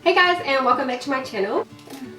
Hey guys, and welcome back to my channel.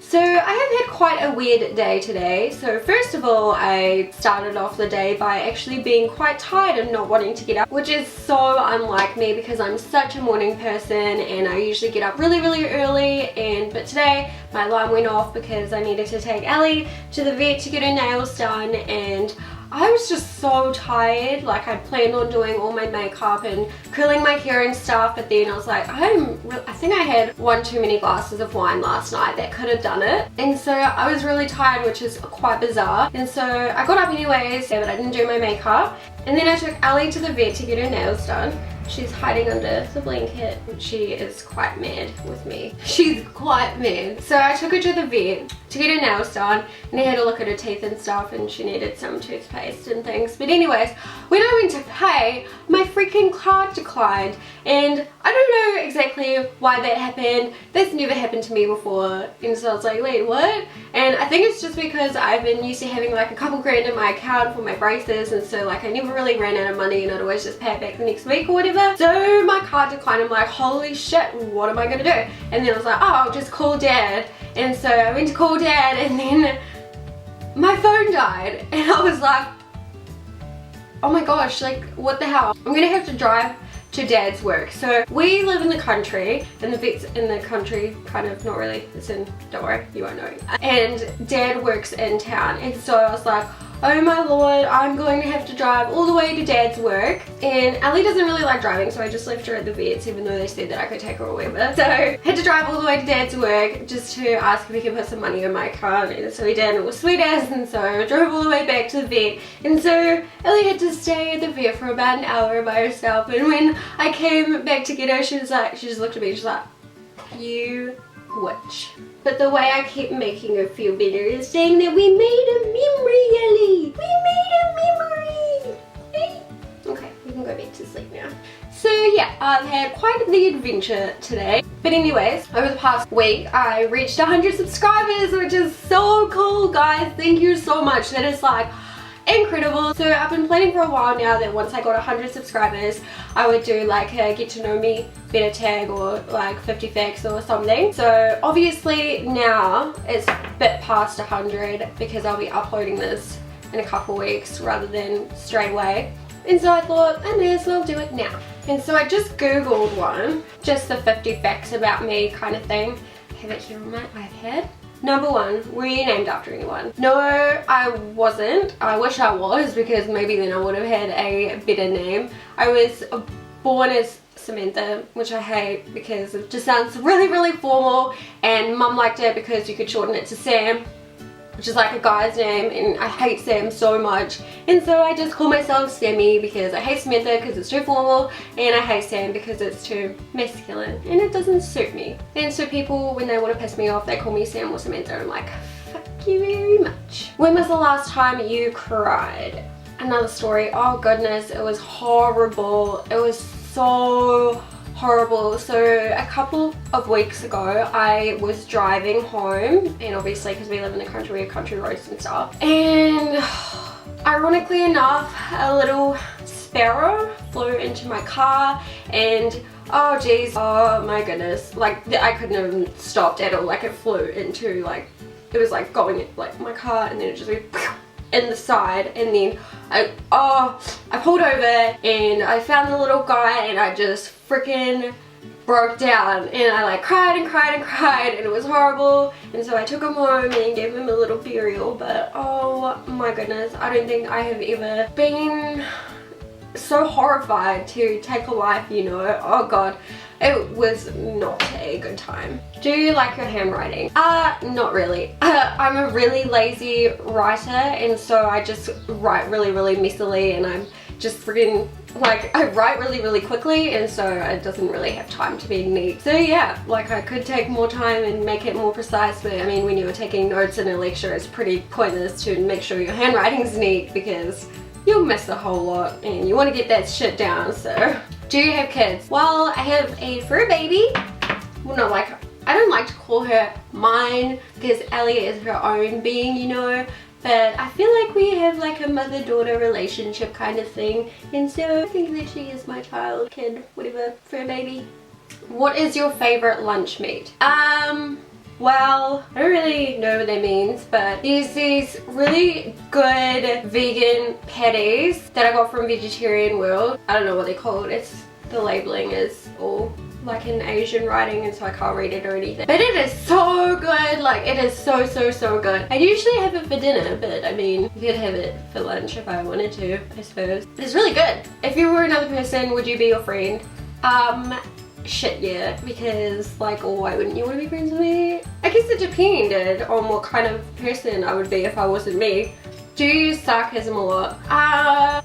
So I have had quite a weird day today. So first of all, I started off the day by actually being quite tired and not wanting to get up, which is so unlike me because I'm such a morning person and I usually get up really early, but today my alarm went off because I needed to take Ellie to the vet to get her nails done, and I was just so tired. Like, I'd planned on doing all my makeup and curling my hair and stuff, but then I was like, I think I had one too many glasses of wine last night that could have done it, and so I was really tired, which is quite bizarre. And so I got up anyways, but I didn't do my makeup, and then I took Ellie to the vet to get her nails done. She's hiding under the blanket. She is quite mad with me. She's quite mad. So I took her to the vet to get her nails done, and I had a look at her teeth and stuff, and she needed some toothpaste and things. But anyways, when I went to pay, my freaking card declined, and I don't know exactly why that happened. That's never happened to me before, and so I was like, wait, what? And I think it's just because I've been used to having like a couple grand in my account for my braces, and so like I never really ran out of money, and I'd always just pay it back the next week or whatever. So my card declined. I'm like, holy shit, what am I gonna do? And then I was like, oh, I'll just call dad. And so I went to call dad, and then my phone died, and I was like, oh my gosh, like what the hell? I'm gonna have to drive to dad's work. So we live in the country, and the vet's in the country, kind of, not really, it's in, don't worry, you won't know. And dad works in town, and so I was like, oh my lord, I'm going to have to drive all the way to dad's work. And Ellie doesn't really like driving, so I just left her at the vet's, even though they said that I could take her or whatever. So I had to drive all the way to dad's work just to ask if he could put some money in my account, and so he did, and it was sweet as. And so I drove all the way back to the vet, and so Ellie had to stay at the vet for about an hour by herself. And when I came back to get her, she was like, she just looked at me, she's like, you witch. But the way I kept making her feel better is saying that we made a memory, Ellie. We made a memory. Okay, we can go back to sleep now. So yeah, I've had quite the adventure today. But anyways, over the past week, I reached 100 subscribers, which is so cool, guys. Thank you so much. That is like incredible. So I've been planning for a while now that once I got 100 subscribers, I would do like a get to know me better tag, or like 50 facts or something. So obviously now it's a bit past 100 because I'll be uploading this in a couple weeks rather than straight away. And so I thought I may as well do it now. And so I just googled one, just the 50 facts about me kind of thing. I have it here on my iPad. Number 1, were you named after anyone? No, I wasn't. I wish I was, because maybe then I would have had a better name. I was born as Samantha, which I hate because it just sounds really formal, and mum liked it because you could shorten it to Sam, which is like a guy's name, and I hate Sam so much, and so I just call myself Sammy because I hate Samantha because it's too formal, and I hate Sam because it's too masculine and it doesn't suit me. And so people, when they want to piss me off, they call me Sam or Samantha. I'm like, fuck you very much. When was the last time you cried? Another story. Oh goodness, it was horrible. It was so horrible. So a couple of weeks ago, I was driving home, and obviously because we live in the country, we have country roads and stuff, and ironically enough, a little sparrow flew into my car, and oh geez, oh my goodness, like I couldn't have stopped at all. Like it flew into, like, it was like going in like my car, and then it just went in the side, and then I pulled over, and I found the little guy, and I just freaking broke down, and I like cried, and it was horrible. And so I took him home and gave him a little burial. But oh my goodness, I don't think I have ever been so horrified to take a life, you know. Oh god, it was not a good time. Do you like your handwriting? Not really. I'm a really lazy writer, and so I just write really messily, and I'm just freaking, like, I write really quickly, and so it doesn't really have time to be neat. So yeah, like I could take more time and make it more precise, but I mean, when you're taking notes in a lecture, it's pretty pointless to make sure your handwriting's neat because you'll miss a whole lot and you want to get that shit down. So, do you have kids? Well, I have a fur baby. Well, not like, I don't like to call her mine because Ellie is her own being, you know. But I feel like we have like a mother-daughter relationship kind of thing, and so I think that she is my child, kid, whatever, fur baby. What is your favorite lunch meat? Well, I don't really know what that means, but there's these really good vegan patties that I got from Vegetarian World. I don't know what they're called. The labeling is all like in Asian writing, and so I can't read it or anything. But it is so good. Like, it is so good. I usually have it for dinner, but I mean, you could have it for lunch if I wanted to, I suppose. It's really good. If you were another person, would you be your friend? Shit, yeah, because like, oh, why wouldn't you want to be friends with me? I guess it depended on what kind of person I would be if I wasn't me. Do you use sarcasm a lot?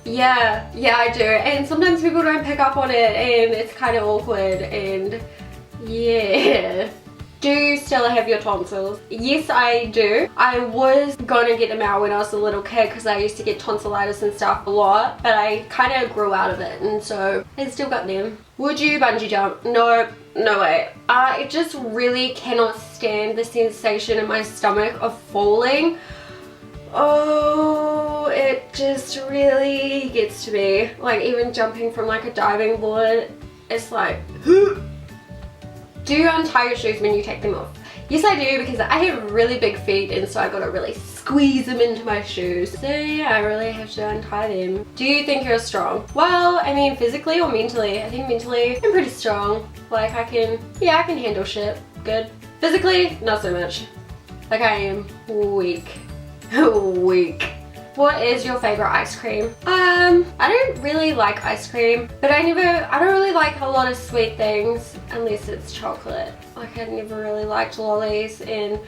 Yeah, I do. And sometimes people don't pick up on it and it's kind of awkward, and yeah. Do you still have your tonsils? Yes, I do. I was gonna get them out when I was a little kid because I used to get tonsillitis and stuff a lot, but I kind of grew out of it, and so I still got them. Would you bungee jump? No, no way. I just really cannot stand the sensation in my stomach of falling. Oh, it just really gets to me. Like, even jumping from like a diving board, it's like, do you untie your shoes when you take them off? Yes, I do, because I have really big feet, and so I gotta really squeeze them into my shoes. So yeah, I really have to untie them. Do you think you're strong? Well, I mean, physically or mentally? I think mentally I'm pretty strong. Like, I can handle shit good. Physically, not so much. Like, I am weak. Weak. What is your favorite ice cream? I don't really like ice cream, but I don't really like a lot of sweet things unless it's chocolate. Like, I never really liked lollies, and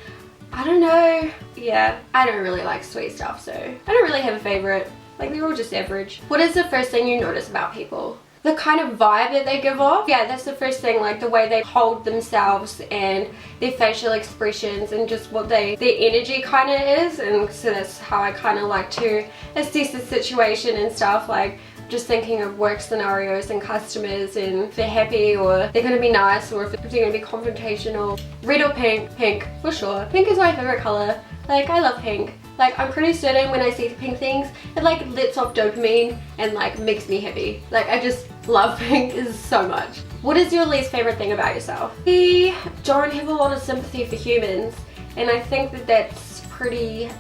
I don't know. Yeah, I don't really like sweet stuff, so I don't really have a favorite. Like, they're all just average. What is the first thing you notice about people? The kind of vibe that they give off. Yeah, that's the first thing, like the way they hold themselves and their facial expressions and just what their energy kind of is. And so that's how I kind of like to assess the situation and stuff, like just thinking of work scenarios and customers, and if they're happy or they're going to be nice, or if they're going to be confrontational. Red or pink? Pink, for sure. Pink is my favorite color. Like, I love pink. Like, I'm pretty certain when I see pink things, it like lets off dopamine and like makes me happy. Like, I just love pink so much. What is your least favorite thing about yourself? I don't have a lot of sympathy for humans, and I think that that's pretty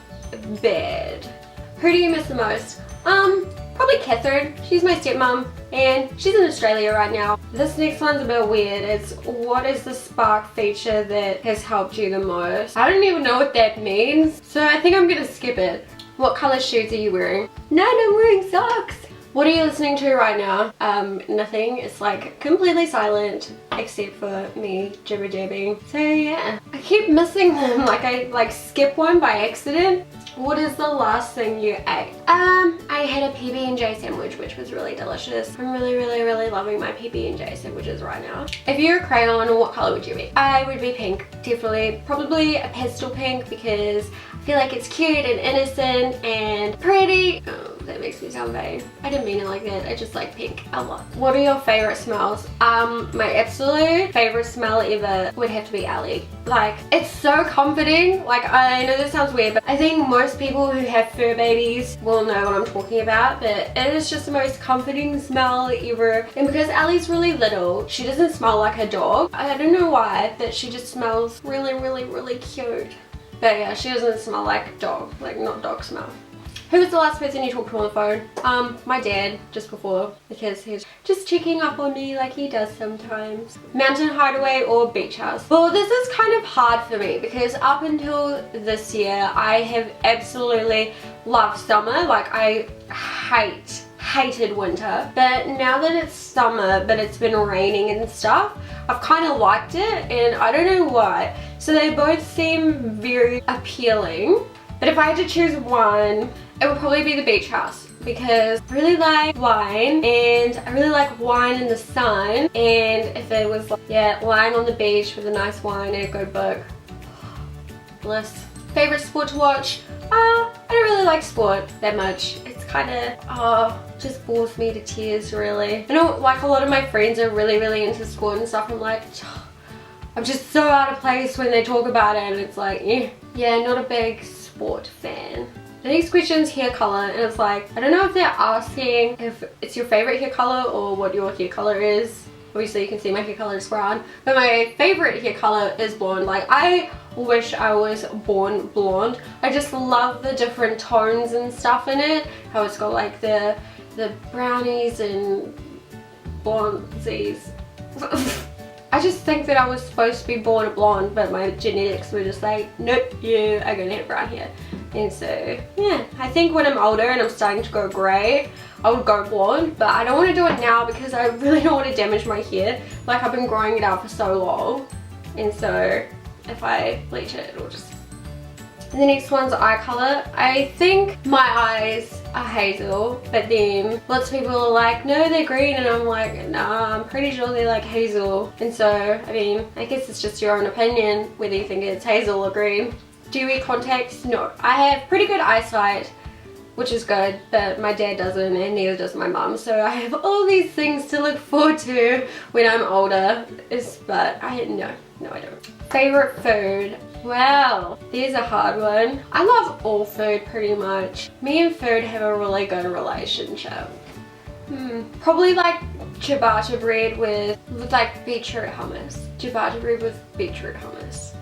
bad. Who do you miss the most? Probably Catherine. She's my stepmom, and she's in Australia right now. This next one's a bit weird. It's, what is the spark feature that has helped you the most? I don't even know what that means, so I think I'm gonna skip it. What color shoes are you wearing? None, I'm wearing socks. What are you listening to right now? Nothing. It's like completely silent except for me jibber jabbing. So yeah, I keep missing them. Like, I like skip one by accident. What is the last thing you ate? I had a PB&J sandwich, which was really delicious. I'm really loving my PB&J sandwiches right now. If you're a crayon, what color would you be? I would be pink, definitely. Probably a pastel pink, because I feel like it's cute and innocent and pretty. Oh, that makes me sound vain. I didn't mean it like that. I just like pink a lot. What are your favorite smells? My absolute favorite smell ever would have to be aloe. Like, it's so comforting. Like, I know this sounds weird, but I think most people who have fur babies will know what I'm talking about, but it is just the most comforting smell ever. And because Ellie's really little, she doesn't smell like a dog. I don't know why, but she just smells really cute. But yeah, she doesn't smell like dog, like not dog smell. Who was the last person you talked to on the phone? My dad, just before, because he's just checking up on me like he does sometimes. Mountain hideaway or beach house? Well, this is kind of hard for me because up until this year, I have absolutely loved summer. Like, I hated winter, but now that it's summer but it's been raining and stuff, I've kind of liked it, and I don't know why. So they both seem very appealing, but if I had to choose one, it would probably be the beach house, because I really like wine, and I really like wine in the sun, and if it was like, yeah, lying on the beach with a nice wine and a good book, bliss. Favorite sport to watch? I don't really like sport that much. It's kind of, just bores me to tears, really. I know, like, a lot of my friends are really into sport and stuff. I'm like, I'm just so out of place when they talk about it, and it's like, yeah, not a big sport fan. The next question's hair color, and it's like, I don't know if they're asking if it's your favorite hair color or what your hair color is. Obviously you can see my hair color is brown, but my favorite hair color is blonde. Like, I wish I was born blonde. I just love the different tones and stuff in it, how it's got like the brownies and blondesies. I just think that I was supposed to be born a blonde, but my genetics were just like, nope, you are gonna have brown hair. And so yeah, I think when I'm older and I'm starting to go grey, I would go blonde, but I don't want to do it now because I really don't want to damage my hair. Like, I've been growing it out for so long, and so if I bleach it, it'll just... And the next one's eye color. I think my eyes are hazel, but then lots of people are like, no, they're green, and I'm like, nah, I'm pretty sure they're like hazel. And so, I mean, I guess it's just your own opinion whether you think it's hazel or green. Do you wear contacts? No. I have pretty good eyesight, which is good, but my dad doesn't, and neither does my mum. So I have all these things to look forward to when I'm older. But no, I don't. Favorite food? Well, there's a hard one. I love all food pretty much. Me and food have a really good relationship. Probably like ciabatta bread with like beetroot hummus. Ciabatta bread with beetroot hummus.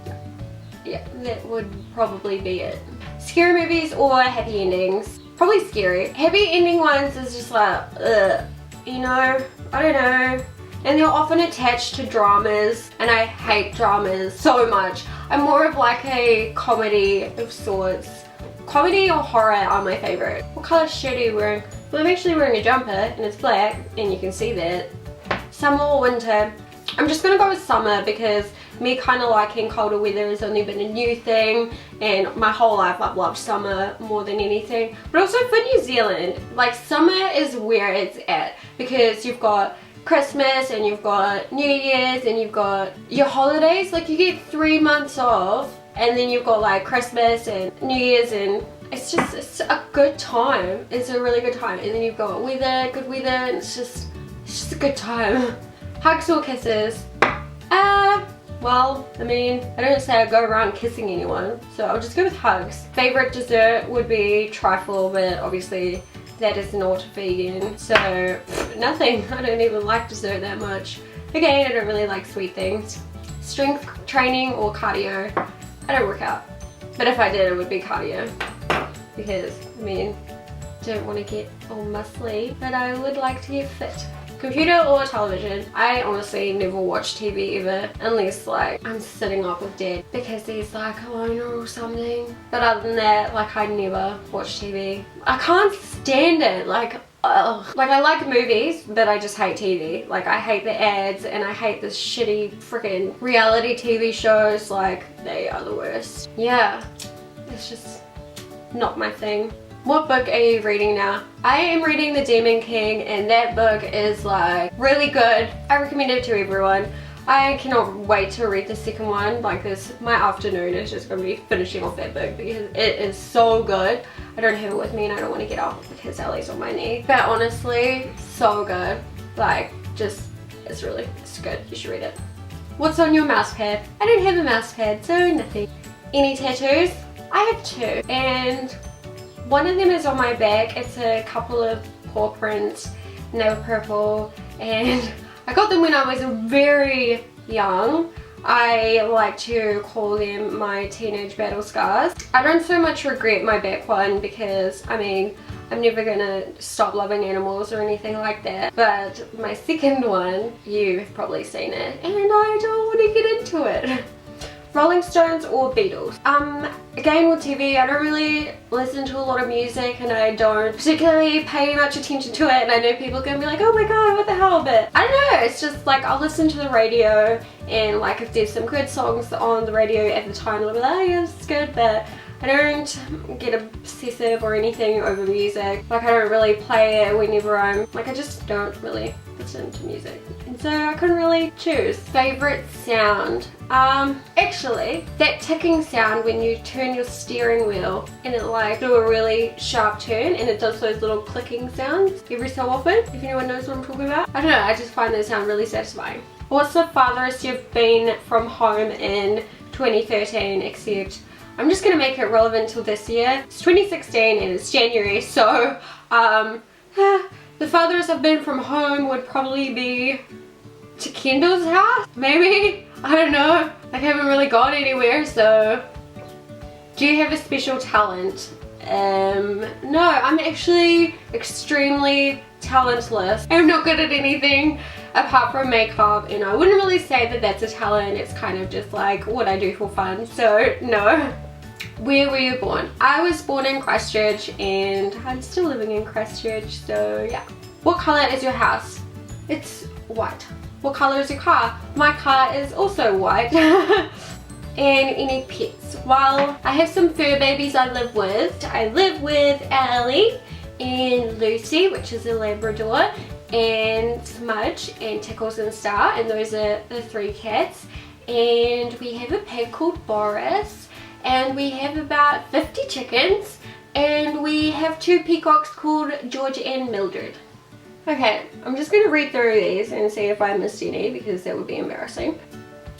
Yeah, that would probably be it. Scary movies or happy endings? Probably scary. Happy ending ones is just like, ugh, you know, I don't know. And they're often attached to dramas, and I hate dramas so much. I'm more of like a comedy of sorts. Comedy or horror are my favorite. What color shirt are you wearing? Well, I'm actually wearing a jumper, and it's black, and you can see that. Summer or winter? I'm just gonna go with summer because me kind of liking colder weather has only been a new thing, and my whole life I've loved summer more than anything. But also for New Zealand, like, summer is where it's at because you've got Christmas and you've got New Year's and you've got your holidays. Like, you get 3 months off, and then you've got like Christmas and New Year's, and it's a good time. It's a really good time. And then you've got weather, good weather, and it's just a good time. Hugs or kisses? Well, I mean, I don't say I go around kissing anyone, so I'll just go with hugs. Favorite dessert would be trifle, but obviously that is not vegan, so nothing. I don't even like dessert that much. Again, I don't really like sweet things. Strength training or cardio? I don't work out, but if I did, it would be cardio because, I mean, I don't want to get all muscly, but I would like to get fit. Computer or television? I honestly never watch TV ever, unless like I'm sitting up with dad because he's like a loner or something. But other than that, like, I never watch TV. I can't stand it. Like, ugh. Like, I like movies, but I just hate TV. Like, I hate the ads, and I hate this shitty freaking reality TV shows. Like, they are the worst. Yeah, it's just not my thing. What book are you reading now? I am reading The Demon King, and that book is like really good. I recommend it to everyone. I cannot wait to read the second one. Like, my afternoon is just going to be finishing off that book because it is so good. I don't have it with me and I don't want to get up because Ellie's on my knee. But honestly, so good. Like, just, it's good. You should read it. What's on your mouse pad? I don't have a mouse pad, so nothing. Any tattoos? I have 2, and one of them is on my back. It's a couple of paw prints, and they were purple, and I got them when I was very young. I like to call them my teenage battle scars. I don't so much regret my back one because, I mean, I'm never gonna stop loving animals or anything like that. But my second one, you've probably seen it, and I don't want to get into it. Rolling Stones or Beatles? Again, with TV, I don't really listen to a lot of music, and I don't particularly pay much attention to it, and I know people are gonna be like, oh my god, what the hell, but I don't know, it's just like, I'll listen to the radio, and like, if there's some good songs on the radio at the time, I'll be like, oh yeah, this is good, but I don't get obsessive or anything over music. Like, I don't really play it whenever I just don't really listen to music. And so I couldn't really choose. Favorite sound? Actually, that ticking sound when you turn your steering wheel and it like do a really sharp turn and it does those little clicking sounds every so often, if anyone knows what I'm talking about. I don't know, I just find that sound really satisfying. What's the farthest you've been from home in 2013, except I'm just gonna make it relevant till this year. It's 2016 and it's January, so the farthest I've been from home would probably be to Kendall's house, maybe? I don't know. I haven't really gone anywhere, so. Do you have a special talent? No, I'm actually extremely talentless. I'm not good at anything apart from makeup, and I wouldn't really say that that's a talent. It's kind of just like what I do for fun, so no. Where were you born? I was born in Christchurch, and I'm still living in Christchurch, so yeah. What color is your house? It's white. What color is your car? My car is also white. And any pets? Well, I have some fur babies I live with. I live with Ellie and Lucy, which is a Labrador, and Smudge and Tickles and Star, and those are the 3 cats. And we have a pig called Boris, and we have about 50 chickens, and we have 2 peacocks called George and Mildred. Okay, I'm just going to read through these and see if I missed any, because that would be embarrassing.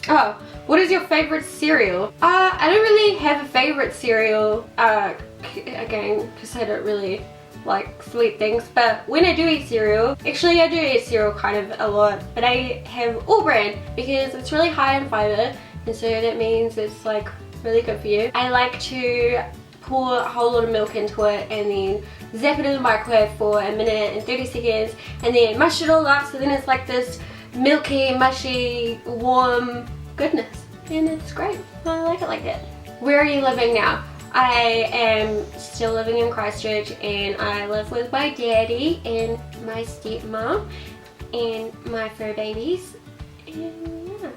Oh, what is your favorite cereal? I don't really have a favorite cereal, again, because I don't really like sweet things, but when I do eat cereal, actually I do eat cereal kind of a lot, but I have all bran because it's really high in fiber, and so that means it's like really good for you. I like to pour a whole lot of milk into it and then zap it in the microwave for a minute and 30 seconds and then mush it all up, so then it's like this milky, mushy, warm goodness, and it's great. I like it like that. Where are you living now? I am still living in Christchurch, and I live with my daddy and my stepmom and my fur babies, and yeah.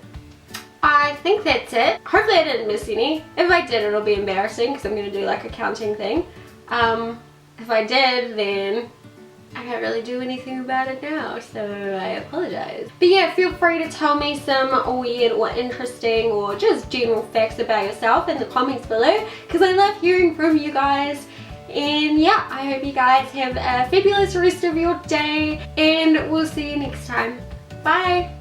I think that's it. Hopefully I didn't miss any. If I did, it'll be embarrassing because I'm going to do like a counting thing. If I did, then I can't really do anything about it now, so I apologize. But yeah, feel free to tell me some weird or interesting or just general facts about yourself in the comments below, because I love hearing from you guys. And yeah, I hope you guys have a fabulous rest of your day, and we'll see you next time. Bye!